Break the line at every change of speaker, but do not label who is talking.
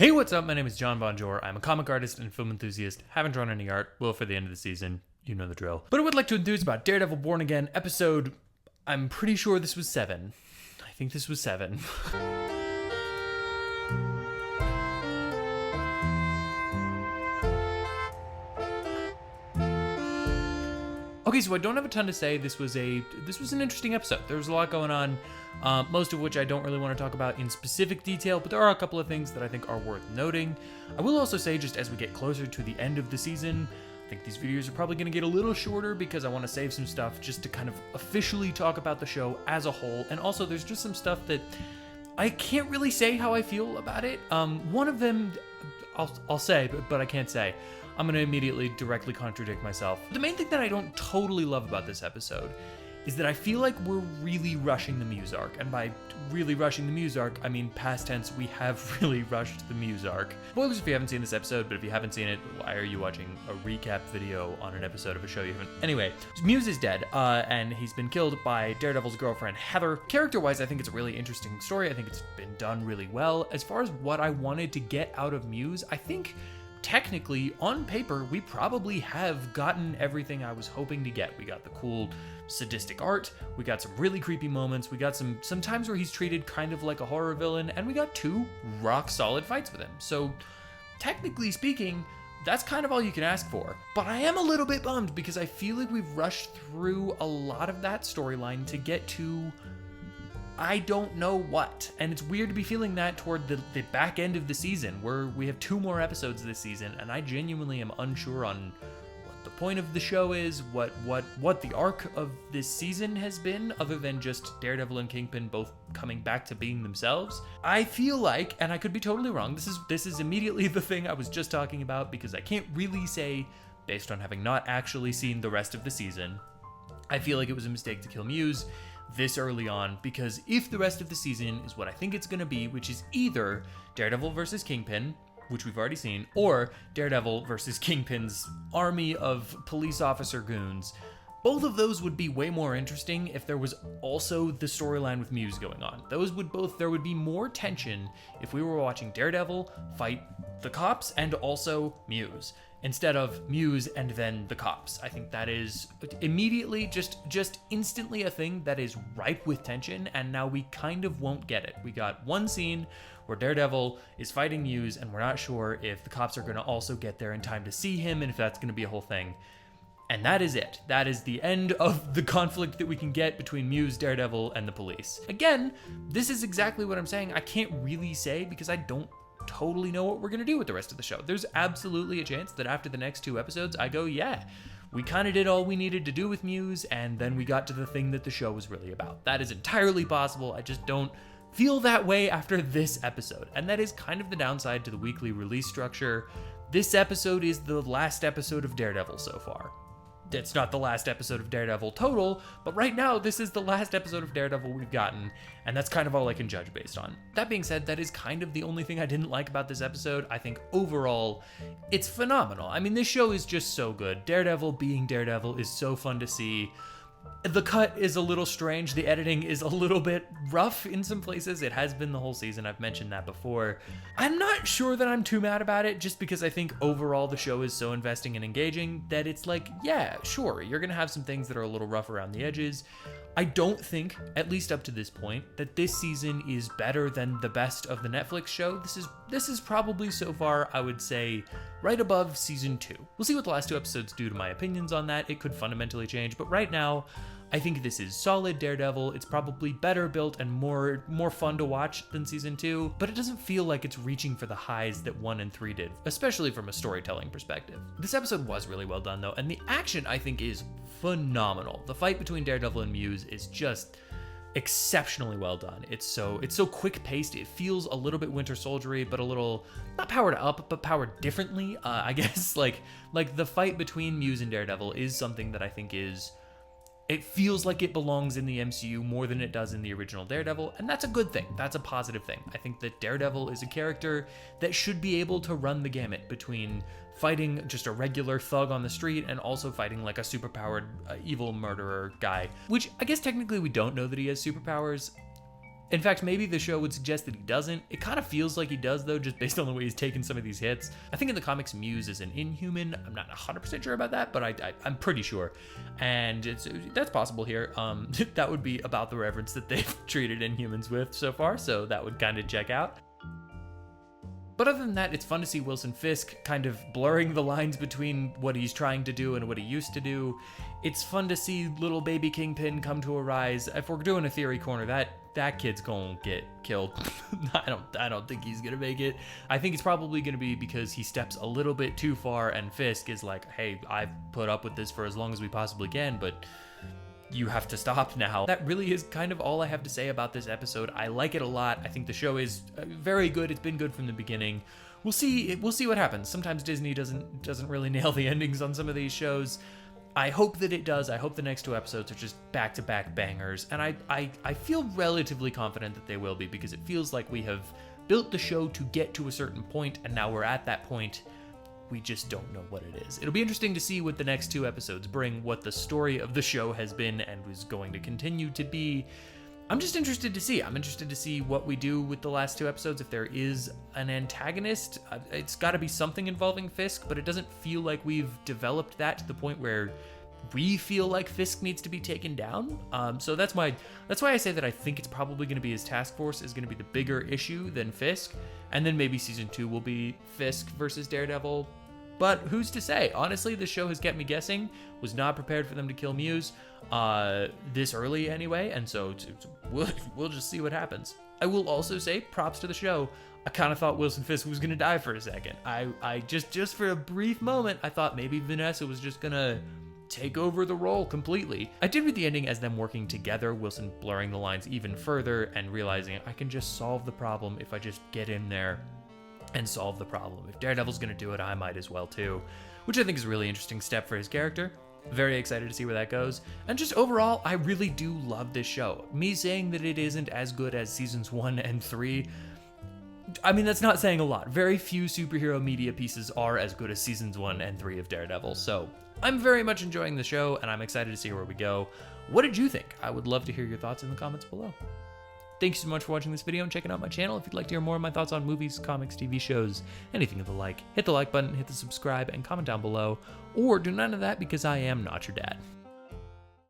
Hey, what's up? My name is John Bonjour. I'm a comic artist and film enthusiast. Haven't drawn any art. Will for the end of the season. You know the drill. But I would like to enthuse about Daredevil Born Again episode... I'm pretty sure this was 7. I think this was 7. Okay, so I don't have a ton to say. This was an interesting episode. There was a lot going on, most of which I don't really want to talk about in specific detail, but there are a couple of things that I think are worth noting. I will also say, just as we get closer to the end of the season, I think these videos are probably going to get a little shorter because I want to save some stuff just to kind of officially talk about the show as a whole. And also, there's just some stuff that I can't really say how I feel about it. One of them, I'll say, but I can't say. I'm going to immediately directly contradict myself. The main thing that I don't totally love about this episode is that I feel like we're really rushing the Muse arc. And by really rushing the Muse arc, I mean past tense, we have really rushed the Muse arc. Spoilers if you haven't seen this episode, but if you haven't seen it, why are you watching a recap video on an episode of a show you haven't? Anyway, Muse is dead, and he's been killed by Daredevil's girlfriend, Heather. Character-wise, I think it's a really interesting story. I think it's been done really well. As far as what I wanted to get out of Muse, I think technically, on paper, we probably have gotten everything I was hoping to get. We got the cool, sadistic art, we got some really creepy moments, we got some times where he's treated kind of like a horror villain, and we got 2 rock-solid fights with him. So, technically speaking, that's kind of all you can ask for. But I am a little bit bummed because I feel like we've rushed through a lot of that storyline to get to I don't know what. And it's weird to be feeling that toward the back end of the season, where we have 2 more episodes this season, and I genuinely am unsure on what the point of the show is, what the arc of this season has been, other than just Daredevil and Kingpin both coming back to being themselves. I feel like, and I could be totally wrong, this is immediately the thing I was just talking about, because I can't really say, based on having not actually seen the rest of the season, I feel like it was a mistake to kill Muse this early on, because if the rest of the season is what I think it's going to be, which is either Daredevil versus Kingpin, which we've already seen, or Daredevil versus Kingpin's army of police officer goons, both of those would be way more interesting if there was also the storyline with Muse going on. There would be more tension if we were watching Daredevil fight the cops and also Muse, instead of Muse and then the cops. I think that is immediately, just instantly a thing that is ripe with tension, and now we kind of won't get it. We got one scene where Daredevil is fighting Muse, and we're not sure if the cops are going to also get there in time to see him, and if that's going to be a whole thing. And that is it. That is the end of the conflict that we can get between Muse, Daredevil, and the police. Again, this is exactly what I'm saying. I can't really say because I don't totally know what we're gonna do with the rest of the show. There's absolutely a chance that after the next 2 episodes, I go, yeah, we kind of did all we needed to do with Muse, and then we got to the thing that the show was really about. That is entirely possible. I just don't feel that way after this episode. And that is kind of the downside to the weekly release structure. This episode is the last episode of Daredevil so far. It's not the last episode of Daredevil total, but right now this is the last episode of Daredevil we've gotten, and that's kind of all I can judge based on. That being said, that is kind of the only thing I didn't like about this episode. I think overall, it's phenomenal. I mean, this show is just so good. Daredevil being Daredevil is so fun to see. The cut is a little strange. The editing is a little bit rough in some places. It has been the whole season. I've mentioned that before. I'm not sure that I'm too mad about it, just because I think overall the show is so investing and engaging that it's like, yeah, sure, you're going to have some things that are a little rough around the edges. I don't think, at least up to this point, that this season is better than the best of the Netflix show. This is probably so far, I would say, right above season 2. We'll see what the last 2 episodes do to my opinions on that. It could fundamentally change, but right now, I think this is solid Daredevil. It's probably better built and more fun to watch than season 2, but it doesn't feel like it's reaching for the highs that 1 and 3 did, especially from a storytelling perspective. This episode was really well done though, and the action I think is phenomenal. The fight between Daredevil and Muse is just exceptionally well done. It's so quick paced. It feels a little bit Winter Soldiery, but a little not powered up, but powered differently. I guess like the fight between Muse and Daredevil is something that I think is. It feels like it belongs in the MCU more than it does in the original Daredevil, and that's a good thing. That's a positive thing. I think that Daredevil is a character that should be able to run the gamut between fighting just a regular thug on the street and also fighting like a superpowered evil murderer guy, which I guess technically we don't know that he has superpowers. In fact, maybe the show would suggest that he doesn't. It kind of feels like he does, though, just based on the way he's taken some of these hits. I think in the comics, Muse is an Inhuman. I'm not 100% sure about that, but I'm pretty sure. And that's possible here. That would be about the reverence that they've treated Inhumans with so far, so that would kind of check out. But other than that, it's fun to see Wilson Fisk kind of blurring the lines between what he's trying to do and what he used to do. It's fun to see little baby Kingpin come to a rise. If we're doing a theory corner, that kid's gonna get killed. I don't think he's gonna make it. I think it's probably gonna be because he steps a little bit too far and Fisk is like, hey, I've put up with this for as long as we possibly can, but you have to stop now. That really is kind of all I have to say about this episode. I like it a lot. I think the show is very good. It's been good from the beginning. We'll see what happens. Sometimes Disney doesn't really nail the endings on some of these shows. I hope that it does. I hope the next 2 episodes are just back-to-back bangers, and I feel relatively confident that they will be, because it feels like we have built the show to get to a certain point, and now we're at that point. We just don't know what it is. It'll be interesting to see what the next 2 episodes bring, what the story of the show has been and is going to continue to be. I'm just interested to see. I'm interested to see what we do with the last 2 episodes. If there is an antagonist, it's got to be something involving Fisk, but it doesn't feel like we've developed that to the point where we feel like Fisk needs to be taken down. So that's why I say that I think it's probably going to be his task force is going to be the bigger issue than Fisk, and then maybe season 2 will be Fisk versus Daredevil. But who's to say? Honestly, the show has kept me guessing. Was not prepared for them to kill Muse this early anyway, and so we'll just see what happens. I will also say props to the show. I kind of thought Wilson Fisk was gonna die for a second. I just for a brief moment, I thought maybe Vanessa was just gonna take over the role completely. I did read the ending as them working together, Wilson blurring the lines even further and realizing I can just solve the problem if I just get in there and solve the problem. If Daredevil's gonna do it, I might as well too, which I think is a really interesting step for his character. Very excited to see where that goes. And just overall, I really do love this show. Me saying that it isn't as good as seasons 1 and 3, I mean, that's not saying a lot. Very few superhero media pieces are as good as seasons 1 and 3 of Daredevil. So I'm very much enjoying the show, and I'm excited to see where we go. What did you think? I would love to hear your thoughts in the comments below. Thank you so much for watching this video and checking out my channel. If you'd like to hear more of my thoughts on movies, comics, TV shows, anything of the like, hit the like button, hit the subscribe, and comment down below. Or do none of that because I am not your dad.